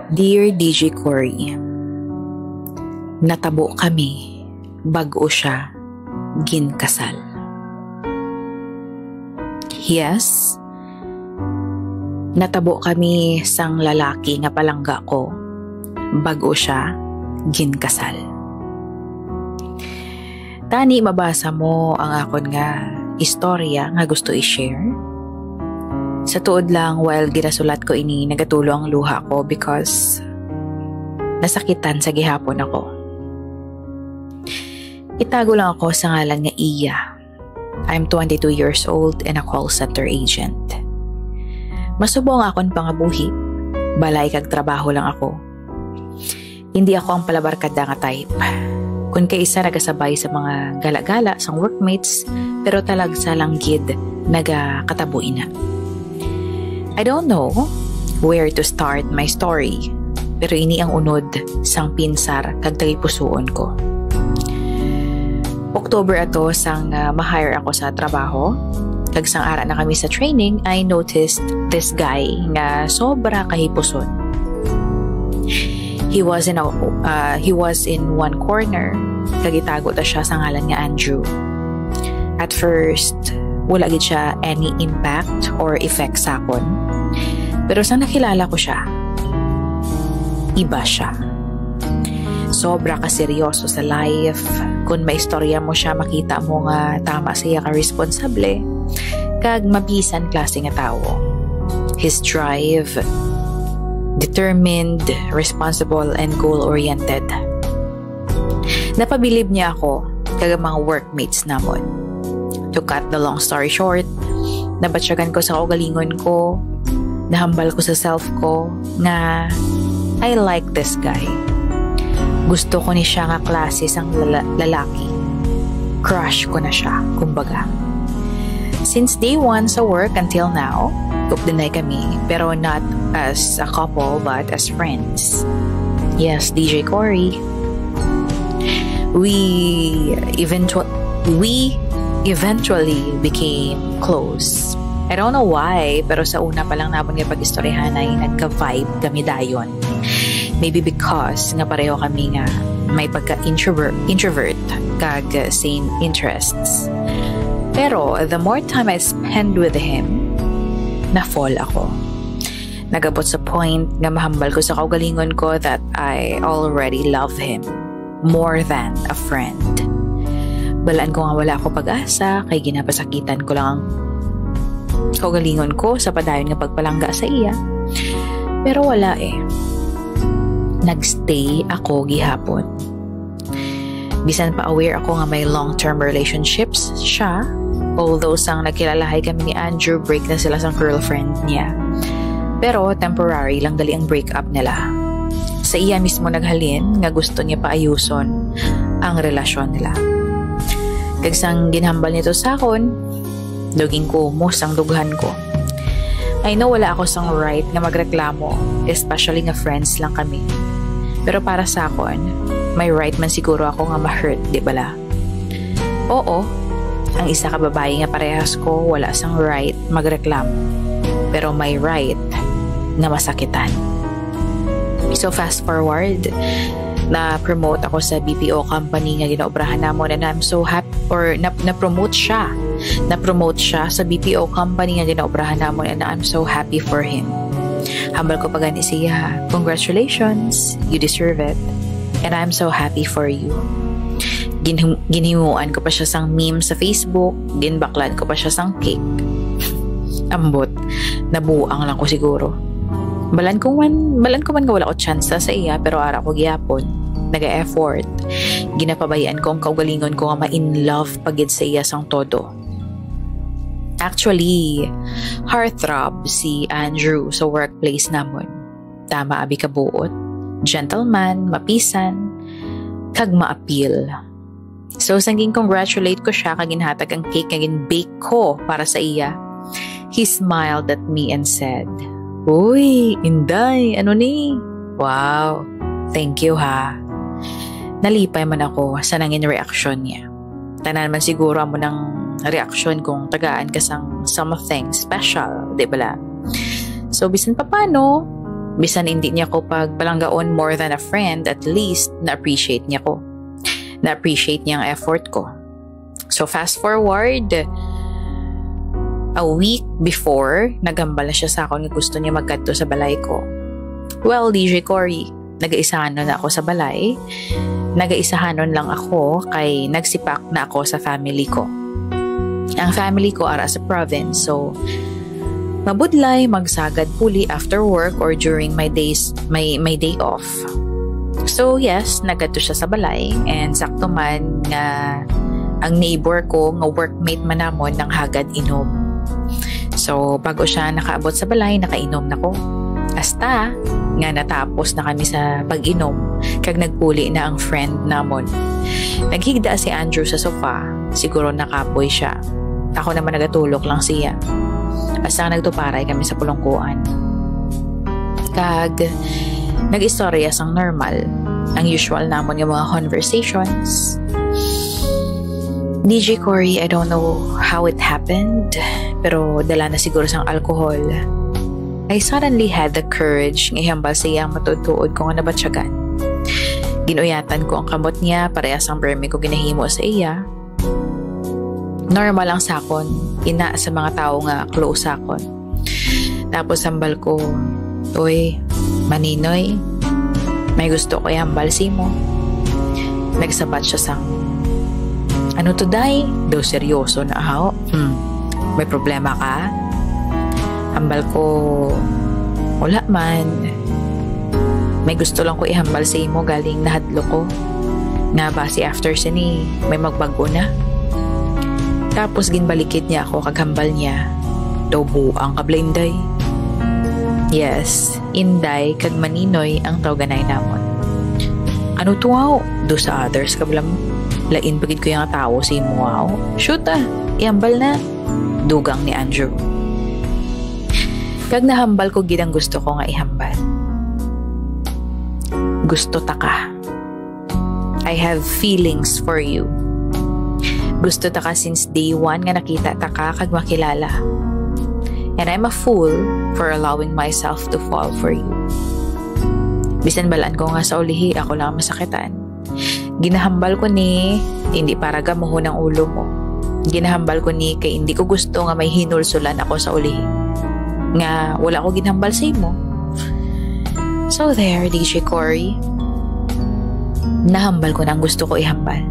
Dear DJ Cory, natabo kami, bag-o siya, ginkasal. Yes, natabo kami sang lalaki nga palangga ko, bag-o siya, ginkasal. Tani mabasa mo ang akon nga istorya nga gusto i-share? Sa tuod lang, while ginasulat ko ini, nagatulo ang luha ko because nasakitan sa gihapon ako. Itago lang ako sa ngalan nga Iya. I'm 22 years old and a call center agent. Masubong akon pangabuhi. Balay kag trabaho lang ako. Hindi ako ang palabarkada nga type. Kung kaisa nagasabay sa mga gala-gala sang workmates, pero talagsa lang gid nagakatabuin na. I don't know where to start my story, pero ini ang unod sang pinsar kag tagipusoon ko. October ato sang ma-hire ako sa trabaho, kag sang ara na kami sa training, I noticed this guy nga sobra kahipuson. He was in one corner, kag itago ta siya sa ngalan nga Andrew. At first, wala gid siya any impact or effect sa akon. Pero sa nakilala ko siya, iba siya. Sobra ka seryoso sa life. Kung may istorya mo siya, makita mo nga tama siya ka responsable. Kag mabisan klase nga tao. His drive, determined, responsible, and goal-oriented. Napabilib niya ako kag mga workmates namon. To cut the long story short, nabatsyagan ko sa kaugalingon ko, nahambal ko sa self ko nga I like this guy. Gusto ko ni siya nga klase sang lalaki. Crush ko na siya, kumbaga. Since day one sa work until now, updinay kami, pero not as a couple but as friends. Yes, DJ Cory. We eventually became close. I don't know why, pero sa una pa lang namon nga pag-istoryahan ay nagka-vibe kami dayon. Maybe because nga pareho kami nga may pagka-introvert kag same interests. Pero the more time I spend with him, na-fall ako. Nagabot sa point nga mahambal ko sa kaugalingon ko that I already love him more than a friend. Balaan ko nga wala ako pag-asa, kay ginapasakitan ko lang ang kaugalingon ko sa padayon nga pagpalangga sa iya. Pero wala eh. Nagstay ako gihapon. Bisan pa aware ako nga may long-term relationships siya, although sang nagkilalahay kami ni Andrew, break na sila sa girlfriend niya. Pero temporary lang gali ang breakup nila. Sa iya mismo naghalin nga gusto niya paayuson ang relasyon nila. Kagsang ginhambal nito sa akon, duging ko mo sang dughan ko. I know wala ako sang right nga magreklamo, especially nga friends lang kami. Pero para sa akon, may right man siguro ako nga ma-hurt, di bala? Oo, ang isa ka babae nga parehas ko, wala sang right magreklamo. Pero may right na masakitan. So fast forward, na-promote ako sa BPO company nga ginaobrahan namon, and I'm so happy, or na-promote siya. Na-promote siya sa BPO company nga ginaobrahan namon, and I'm so happy for him. Hambal ko pa gani siya. Congratulations, you deserve it. And I'm so happy for you. Ginhimuan ko pa siya sang meme sa Facebook, ginbaklan ko pa siya sang cake. Ambot, nabuang lang ko siguro. Balan ko man nga wala ko chance sa iya, pero ara ko gyapon, naga-effort. Ginapabayaan ko ang kaugalingon ko nga ma-in love pagid sa iya sang todo. Actually, heartthrob si Andrew sa workplace namon. Tama abi kabuot, gentleman, mapisan, kag ma-appeal. So sanging congratulate ko siya kag ginhatag ang cake nga gin-bake ko para sa iya. He smiled at me and said, "Uy, Inday, ano ni? Wow, thank you ha." Nalipay man ako sa nangin reaksyon niya. Tanan man siguro mo ng reaksyon kung tagaan ka sang something special, di ba la? So, bisan pa paano, Bisan hindi niya ko pagbalanggaon more than a friend, at least na-appreciate niya ko. Na-appreciate niya ang effort ko. So fast forward, a week before, naghambal na siya sa akin na gusto niya magkadto sa balay ko. Well, DJ Cory, nag-aisahanon na ako sa balay. Nag-aisahanon lang ako kay nagsipak na ako sa family ko. Ang family ko ara sa province, so mabudlay, magsagad puli after work or during my day off. So yes, nagkadto siya sa balay, and sakto man nga ang neighbor ko nga workmate man namon nang hagad inom. So bago siya nakaabot sa balay, nakainom na ko. Hasta nga natapos na kami sa pag-inom, kag nagpuli na ang friend namon. Naghigda si Andrew sa sofa, siguro nakapoy siya. Ako naman nagatulok lang siya. Hasta nagtuparay kami sa pulongkuan. Kag nag-istorya sang normal, ang usual namon yung mga conversations. DJ Cory, I don't know how it happened, pero dala na siguro sang alcohol. I suddenly had the courage nga ihambal sa iyang matutuod ko nga nabatsyagan. Ginuyatan ko ang kamot niya, parehas ang bermi ko ginahimo sa iya. Normal lang sakon, ina sa mga tao nga close sakon. Tapos hambal ko, "Uy, Maninoy, may gusto ko ihambal si mo." Nagsabat siya sang, "Ano to, day? Daw seryoso na ako? May problema ka?" Hambal ko, "Wala man. May gusto lang ko ihambal sa imo galing nahadlo ko. Nga ba si after sini, may magbago na." Tapos ginbalikid niya ako kaghambal niya. Daw buang ka blinday. Yes, Inday kag Maninoy ang tawganay namon. Ano tuwaw? Do sa others kablam. Lain pagid ko yung tao sa imo, wow. Shoot ihambal na. Dugang ni Andrew. Kag nahambal ko gid ang gusto ko nga ihambal. Gusto ta ka. I have feelings for you. Gusto ta ka since day one nga nakita ta ka kag makilala. And I'm a fool for allowing myself to fall for you. Bisan balaan ko nga sa ulihi, ako lang masakitan. Ginahambal ko ni, hindi para gamuhon ang ulo mo. Ginahambal ko ni kay hindi ko gusto nga may hinulsulan ako sa ulihi. Nga wala ko ginhambal sa imo. So there, DJ Cory. Nahambal ko nang gusto ko ihambal.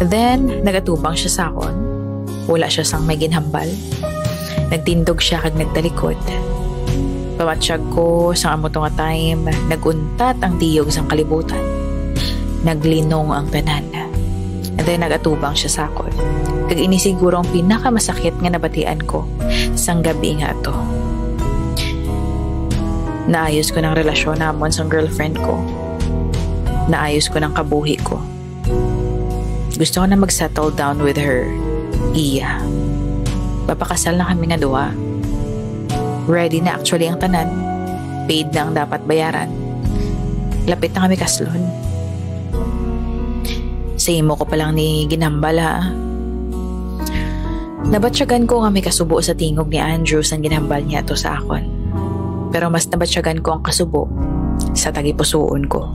Then, nagatubang siya sa akon. Wala siya sang may ginhambal. Nagtindog siya kag nagtalikod. Pamatsyag ko sa amo nga time, naguntat ang tiyog sang kalibutan. Naglinong ang tanan. And then nagatubang siya sa akon. Kag ini siguro ang pinakamasakit nga nabatian ko sang gabi nga to. Naayos ko ng relasyon namon sa girlfriend ko. Naayos ko ng kabuhi ko. Gusto ko na mag-settle down with her. Iya. Papakasal na kami na duha. Ready na actually ang tanan. Paid na ang dapat bayaran. Lapit na kami kaslon. Sa imo ko palang ni ginhambal ha. Nabatsyagan ko nga may kasubo sa tingog ni Andrew sang ginhambal niya to sa akon. Pero mas nabatsyagan ko ang kasubo sa tagipusoon ko.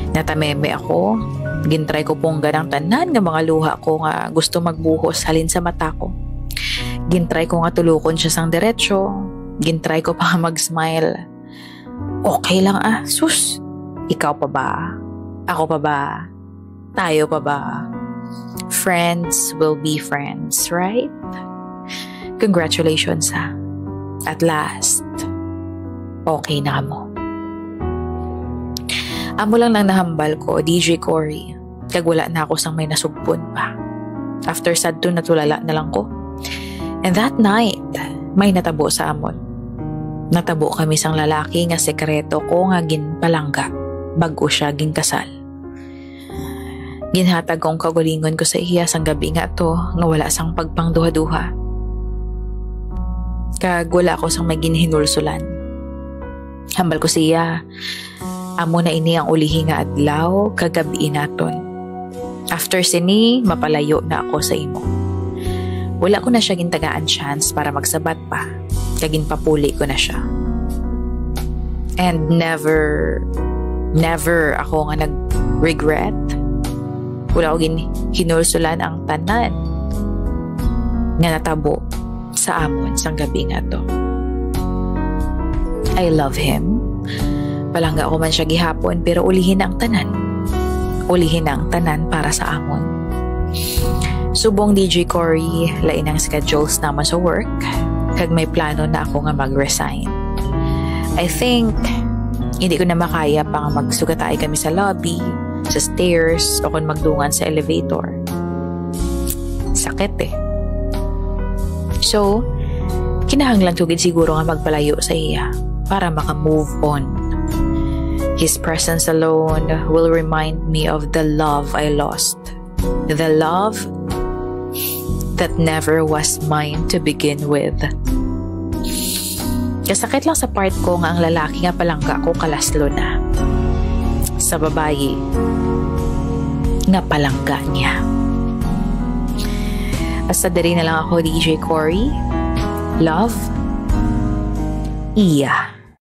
Natameme ako, gintry ko pong ganang tanan nga mga luha ko nga gusto magbuhos halin sa mata ko. Gintry ko nga tulukon siya sang diretsyo, gintry ko pa mag-smile. Okay lang sus. Ikaw pa ba? Ako pa ba? Tayo pa ba? Friends will be friends, right? Congratulations ha. At last, okay na mo. Amo lang nang nahambal ko, DJ Cory. Kag wala na ako sang may nasugpon pa. After sad to, natulala na lang ko. And that night, may natabo sa amon. Natabo kami sang lalaki nga sekreto ko nga ginpalangga. Bago siya ginkasal. Ginhatag kong kagulingon ko sa iya sang gabi nga to nga wala sang pagpangduha-duha. Kag wala ko sang may ginhinulsulan. Hambal ko siya. Amo na ini ang ulihi nga adlaw kagabi naton. After sini, mapalayo na ako sa imo. Wala ko na siya gintagaan chance para magsabat pa. Kagin papuli ko na siya. And never ako nga nag-regret. Wala ko kinulsulan ang tanan nga natabo sa amon sang gabi nga to. I love him. Palangga ko man siya gihapon, pero ulihin na ang tanan. Ulihin na ang tanan para sa amon. Subong DJ Cory, lain ang schedules naman sa work, kag may plano na ako nga mag-resign. I think hindi ko na makaya pa nga magsugatay kami sa lobby, sa stairs, o kung magdungan sa elevator. Sakit eh. So, kinahanglan tugid siguro nga magpalayo sa iya para maka-move on. His presence alone will remind me of the love I lost. The love that never was mine to begin with. Kasakit lang sa part ko nga ang lalaki nga palangga ko kalaslo na. Sa babae nga palangga niya. Basta dali na lang ako, DJ Cory. Love, Iya.